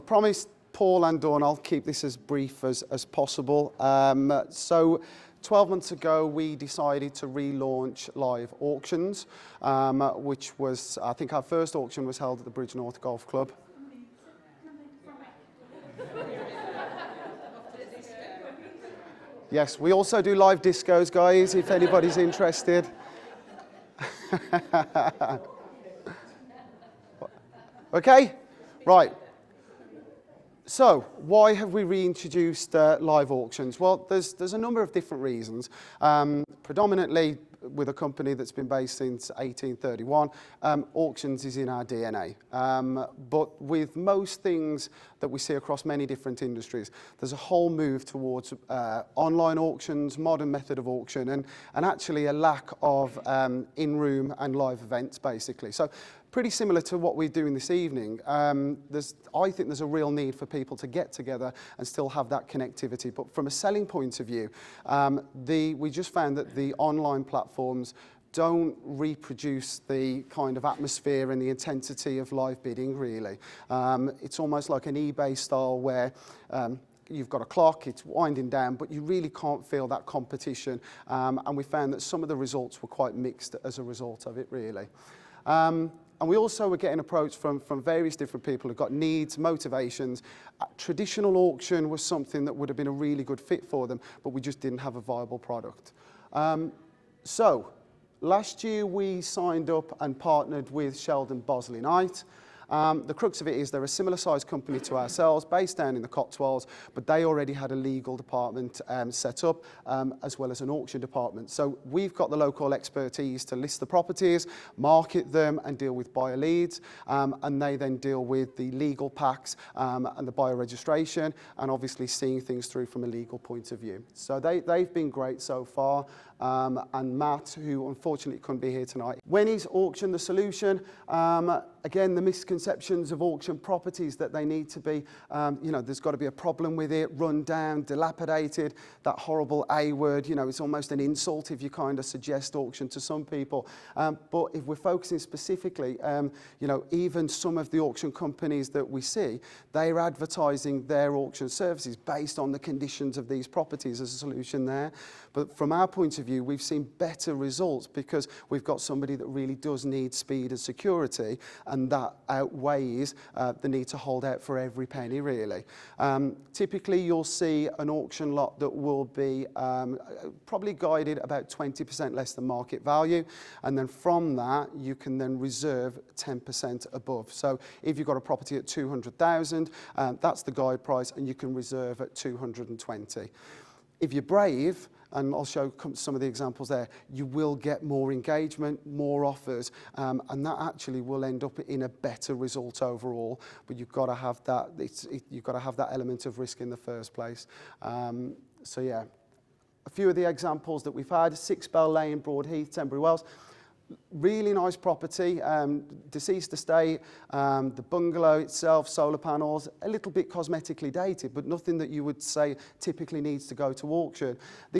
Promised Paul and Dawn, I'll keep this as brief as possible. So 12 months ago, we decided to relaunch live auctions, which was, I think our first auction was held at the Bridge North Golf Club. Yes, we also do live discos, guys, if anybody's interested. Okay, right. So, why have we reintroduced live auctions? Well, there's a number of different reasons. Predominantly, with a company that's been based since 1831, auctions is in our DNA. But with most things that we see across many different industries, there's a whole move towards online auctions, modern method of auction, and actually a lack of in-room and live events, basically. So, pretty similar to what we're doing this evening. I think there's a real need for people to get together and still have that connectivity. But from a selling point of view, we just found that the online platforms don't reproduce the kind of atmosphere and the intensity of live bidding, really. It's almost like an eBay style where you've got a clock, it's winding down, but you really can't feel that competition. And we found that some of the results were quite mixed as a result of it, really. And we also were getting approached from various different people who've got needs, motivations. Traditional auction was something that would have been a really good fit for them, but we just didn't have a viable product. So last year we signed up and partnered with Sheldon Bosley Knight. The crux of it is they're a similar sized company to ourselves, based down in the Cotswolds, but they already had a legal department set up, as well as an auction department. So we've got the local expertise to list the properties, market them, and deal with buyer leads, and they then deal with the legal packs and the buyer registration, and obviously seeing things through from a legal point of view. So they've been great so far. And Matt, who unfortunately couldn't be here tonight. When is auction the solution? Again, the misconceptions of auction properties that they need to be, there's got to be a problem with it, run down, dilapidated, that horrible A word, it's almost an insult if you kind of suggest auction to some people. But if we're focusing specifically, even some of the auction companies that we see, they're advertising their auction services based on the conditions of these properties as a solution there. But from our point of view, we've seen better results because we've got somebody that really does need speed and security, and that outweighs the need to hold out for every penny, really. Typically, you'll see an auction lot that will be probably guided about 20% less than market value, and then from that, you can then reserve 10% above. So if you've got a property at 200,000, that's the guide price, and you can reserve at 220. If you're brave, and I'll show some of the examples there, you will get more engagement, more offers, and that actually will end up in a better result overall. But you've got to have that. You've got to have that element of risk in the first place. So yeah, a few of the examples that we've had: 6 Bell Lane, Broadheath, Tenbury Wells. Really nice property, deceased estate, the bungalow itself, solar panels, a little bit cosmetically dated, but nothing that you would say typically needs to go to auction.